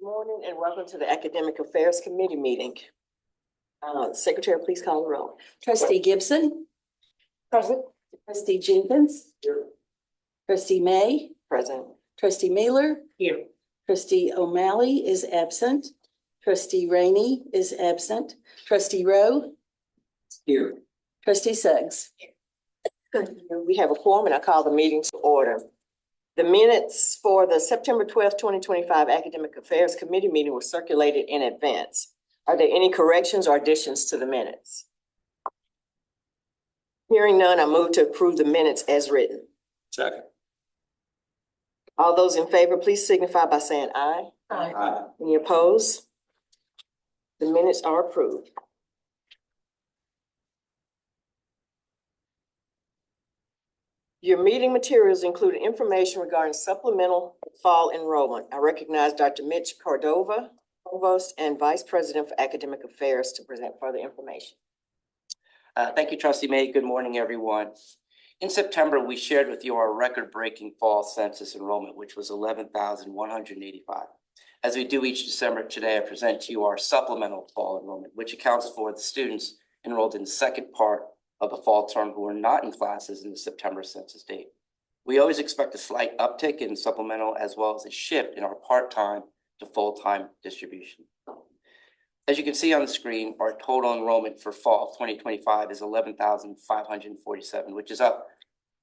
Good morning and welcome to the Academic Affairs Committee meeting. Secretary, please call the roll. Trustee Gibson. Present. Trustee Jenkins. Here. Trustee May. Present. Trustee Mailer. Here. Trustee O'Malley is absent. Trustee Rainey is absent. Trustee Rowe. Here. Trustee Suggs. We have a quorum and I call the meeting to order. The minutes for the September 12th, 2025 Academic Affairs Committee meeting were circulated in advance. Are there any corrections or additions to the minutes? Hearing none, I move to approve the minutes as written. Second. All those in favor, please signify by saying aye. Aye. Aye. Any opposed? The minutes are approved. Your meeting materials include information regarding supplemental fall enrollment. I recognize Dr. Mitch Cordova, Provost and Vice President for Academic Affairs, to present further information. Thank you, Trustee May. Good morning, everyone. In September, we shared with you our record-breaking fall census enrollment, which was 11,185. As we do each December, today I present to you our supplemental fall enrollment, which accounts for the students enrolled in the second part of the fall term who are not in classes in the September census date. We always expect a slight uptick in supplemental as well as a shift in our part-time to full-time distribution. As you can see on the screen, our total enrollment for fall 2025 is 11,547, which is up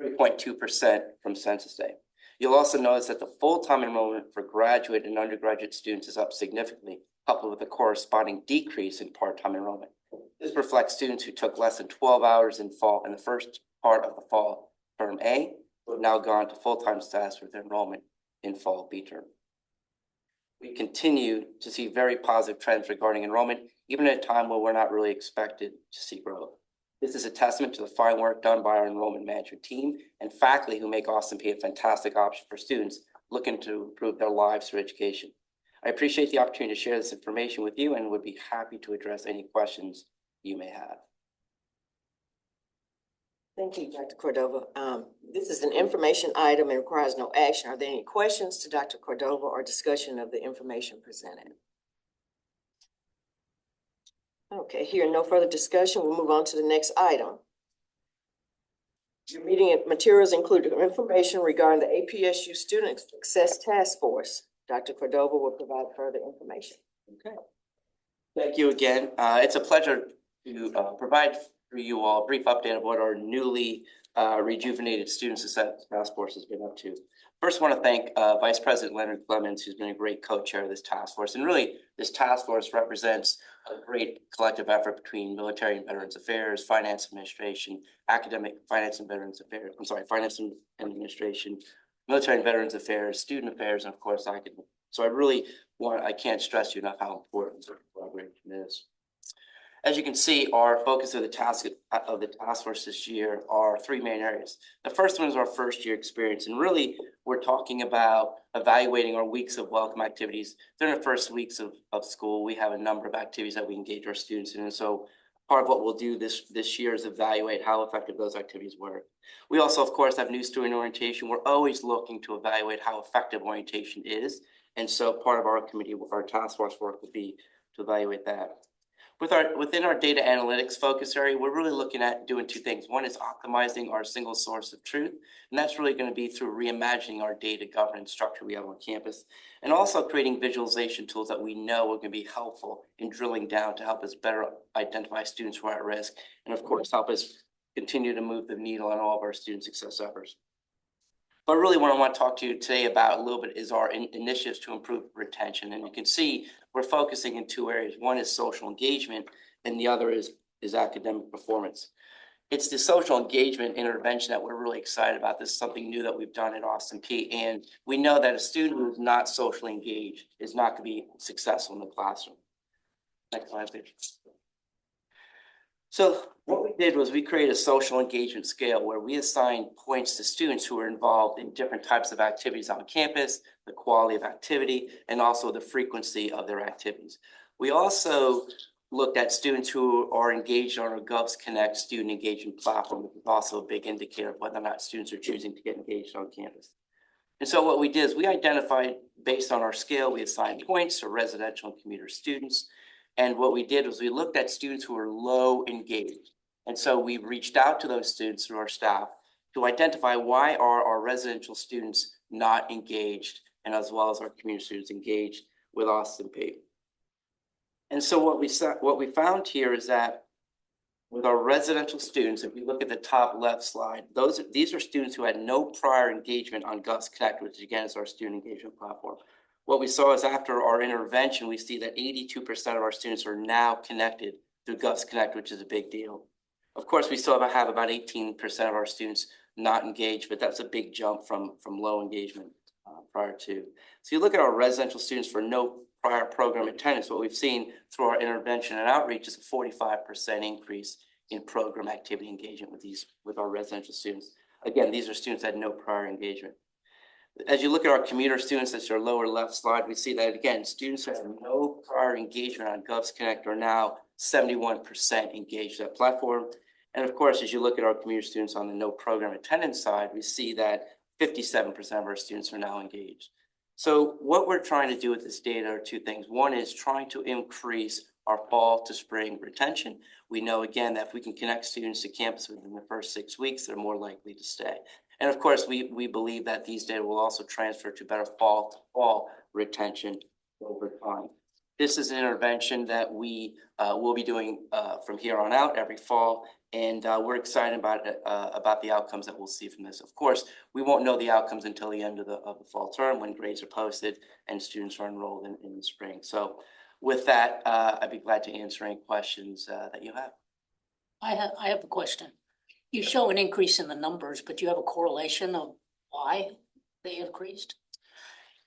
3.2% from census day. You'll also notice that the full-time enrollment for graduate and undergraduate students is up significantly, coupled with a corresponding decrease in part-time enrollment. This reflects students who took less than 12 hours in the first part of the fall term A, who have now gone to full-time status with enrollment in fall B term. We continue to see very positive trends regarding enrollment, even at a time where we're not really expected to see growth. This is a testament to the fine work done by our enrollment management team and faculty who make Austin Peay a fantastic option for students looking to improve their lives through education. I appreciate the opportunity to share this information with you and would be happy to address any questions you may have. Thank you, Dr. Cordova. This is an information item and requires no action. Are there any questions to Dr. Cordova or discussion of the information presented? Okay, here, no further discussion. We'll move on to the next item. Your meeting materials include information regarding the APSU Student Success Task Force. Dr. Cordova will provide further information. Okay. Thank you again. It's a pleasure to provide for you all a brief update of what our newly rejuvenated Student Success Task Force has been up to. First, I want to thank Vice President Leonard Clemens, who's been a great co-chair of this task force. And really, this task force represents a great collective effort between Military and Veterans Affairs, Finance Administration, Academic Finance and Veterans Affairs, Finance and Administration, Military and Veterans Affairs, Student Affairs, and of course, academic. So I can't stress you enough how important this collaboration is. As you can see, our focus of the task force this year are three main areas. The first one is our first year experience. And really, we're talking about evaluating our weeks of welcome activities. During the first weeks of school, we have a number of activities that we engage our students in. And so part of what we'll do this year is evaluate how effective those activities were. We also, of course, have new student orientation. We're always looking to evaluate how effective orientation is. And so part of our committee, our task force work would be to evaluate that. Within our data analytics focus area, we're really looking at doing two things. One is optimizing our single source of truth, and that's really going to be through reimagining our data governance structure we have on campus, and also creating visualization tools that we know are going to be helpful in drilling down to help us better identify students who are at risk, and of course, help us continue to move the needle on all of our student success efforts. But really what I want to talk to you today about a little bit is our initiatives to improve retention. And you can see we're focusing in two areas. One is social engagement and the other is academic performance. It's the social engagement intervention that we're really excited about. This is something new that we've done at Austin Peay. And we know that a student who is not socially engaged is not going to be successful in the classroom. Next slide, please. So what we did was we created a social engagement scale where we assigned points to students who are involved in different types of activities on campus, the quality of activity, and also the frequency of their activities. We also looked at students who are engaged on our Govs Connect student engagement platform, which is also a big indicator of whether or not students are choosing to get engaged on campus. And so what we did is we identified, based on our scale, we assigned points to residential and commuter students. And what we did was we looked at students who were low engaged. And so we reached out to those students through our staff to identify why are our residential students not engaged, and as well as our community students engaged with Austin Peay. And so what we found here is that with our residential students, if we look at the top left slide, these are students who had no prior engagement on Govs Connect, which again is our student engagement platform. What we saw is after our intervention, we see that 82% of our students are now connected through Govs Connect, which is a big deal. Of course, we still have about 18% of our students not engaged, but that's a big jump from low engagement prior to. So you look at our residential students for no prior program attendance, what we've seen through our intervention and outreach is a 45% increase in program activity engagement with our residential students. Again, these are students that had no prior engagement. As you look at our commuter students, that's your lower left slide, we see that again, students who have no prior engagement on Govs Connect are now 71% engaged with that platform. And of course, as you look at our commuter students on the no program attendance side, we see that 57% of our students are now engaged. So what we're trying to do with this data are two things. One is trying to increase our fall to spring retention. We know again that if we can connect students to campus within the first 6 weeks, they're more likely to stay. And of course, we believe that these data will also transfer to better fall to fall retention over time. This is an intervention that we will be doing from here on out every fall, and we're excited about the outcomes that we'll see from this. Of course, we won't know the outcomes until the end of the fall term when grades are posted and students are enrolled in the spring. So with that, I'd be glad to answer any questions that you have. I have a question. You show an increase in the numbers, but do you have a correlation of why they increased?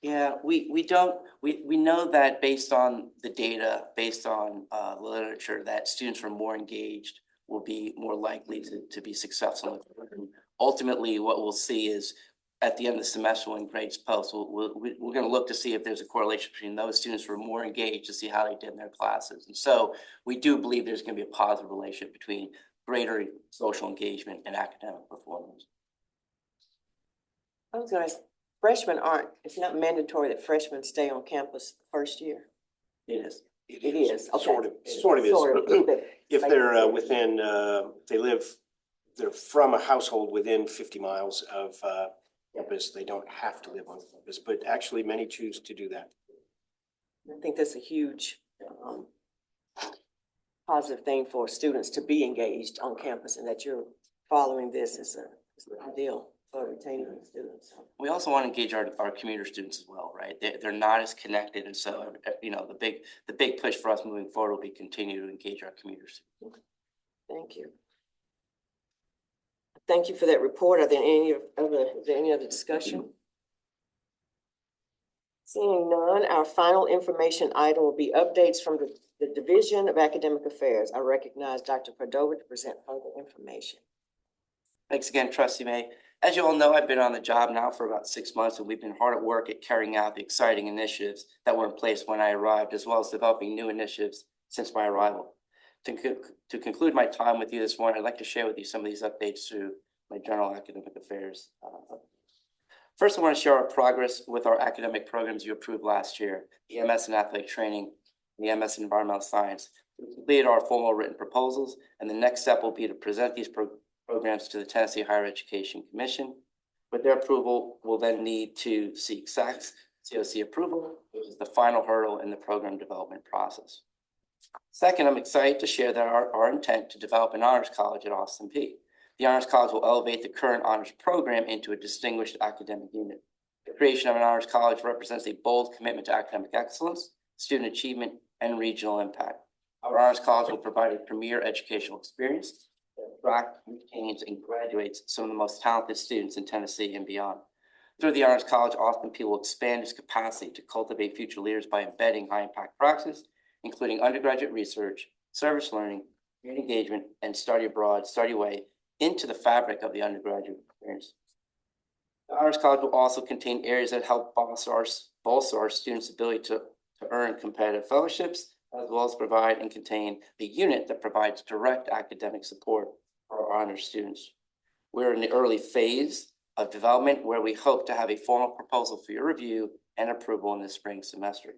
Yeah, we know that based on the data, based on the literature, that students who are more engaged will be more likely to be successful. Ultimately, what we'll see is at the end of the semester when grades post, we're going to look to see if there's a correlation between those students who are more engaged to see how they did in their classes. And so we do believe there's going to be a positive relationship between greater social engagement and academic performance. I was going to ask, freshmen aren't, it's not mandatory that freshmen stay on campus the first year. It is. It is. Okay. Sort of is. If they're within, they're from a household within 50 miles of campus, they don't have to live on campus, but actually many choose to do that. I think that's a huge positive thing for students to be engaged on campus, and that you're following this is ideal for retaining students. We also want to engage our commuter students as well, right? They're not as connected, and so the big push for us moving forward will be continue to engage our commuter students. Thank you. Thank you for that report. Is there any other discussion? Seeing none, our final information item will be updates from the Division of Academic Affairs. I recognize Dr. Cordova to present further information. Thanks again, Trustee May. As you all know, I've been on the job now for about 6 months, and we've been hard at work at carrying out the exciting initiatives that were in place when I arrived, as well as developing new initiatives since my arrival. To conclude my time with you this morning, I'd like to share with you some of these updates through my general academic affairs. First, I want to share our progress with our academic programs you approved last year, the MS in Athletic Training, and the MS in Environmental Science. We completed our formal written proposals, and the next step will be to present these programs to the Tennessee Higher Education Commission. With their approval, we'll then need to seek SACS COC approval, which is the final hurdle in the program development process. Second, I'm excited to share that our intent to develop an honors college at Austin Peay. The honors college will elevate the current honors program into a distinguished academic unit. The creation of an honors college represents a bold commitment to academic excellence, student achievement, and regional impact. Our honors college will provide a premier educational experience that attracts, retains, and graduates some of the most talented students in Tennessee and beyond. Through the honors college, Austin Peay will expand its capacity to cultivate future leaders by embedding high-impact practices, including undergraduate research, service learning, community engagement, and study abroad, study away into the fabric of the undergraduate experience. The honors college will also contain areas that help bolster our students' ability to earn competitive fellowships, as well as provide and contain a unit that provides direct academic support for our honors students. We're in the early phase of Development, where we hope to have a formal proposal for your review and approval in the spring semester.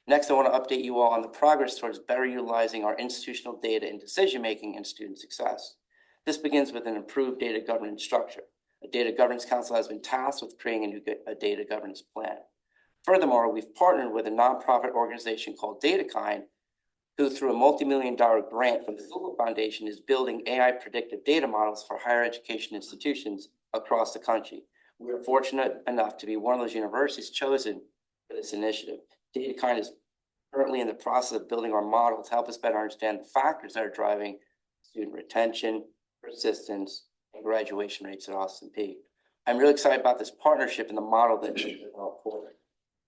Next, I want to update you all on the progress towards better utilizing our institutional data in decision-making and student success. This begins with an improved data governance structure. A data governance council has been tasked with creating a data governance plan. Furthermore, we've partnered with a nonprofit organization called DataKind, who through a multi-million-dollar grant from the Google Foundation is building AI predictive data models for higher education institutions across the country. We are fortunate enough to be one of those universities chosen for this initiative. DataKind is currently in the process of building our model to help us better understand the factors that are driving student retention, persistence, and graduation rates at Austin Peay. I'm really excited about this partnership and the model that we've developed forward.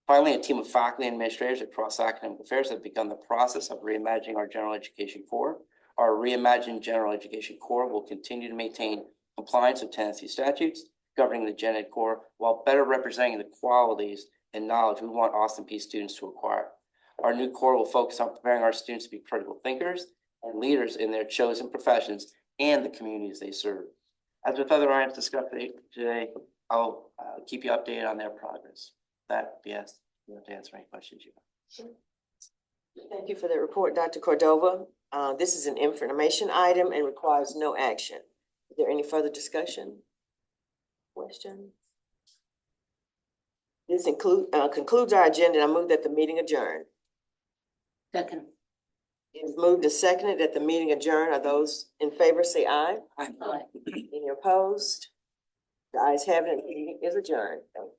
Finally, a team of faculty and administrators across academic affairs have begun the process of reimagining our general education core. Our reimagined general education core will continue to maintain compliance with Tennessee statutes governing the gen ed core while better representing the qualities and knowledge we want Austin Peay students to acquire. Our new core will focus on preparing our students to be critical thinkers and leaders in their chosen professions and the communities they serve. As with other items discussed today, I'll keep you updated on their progress. That, yes, you have to answer any questions you have. Thank you for that report, Dr. Cordova. This is an information item and requires no action. Is there any further discussion? Question? This concludes our agenda, and I move that the meeting adjourn. Second. It is moved and seconded that the meeting adjourn. Are those in favor, say aye. Aye. Any opposed? The ayes have it, and the meeting is adjourned. Thank you.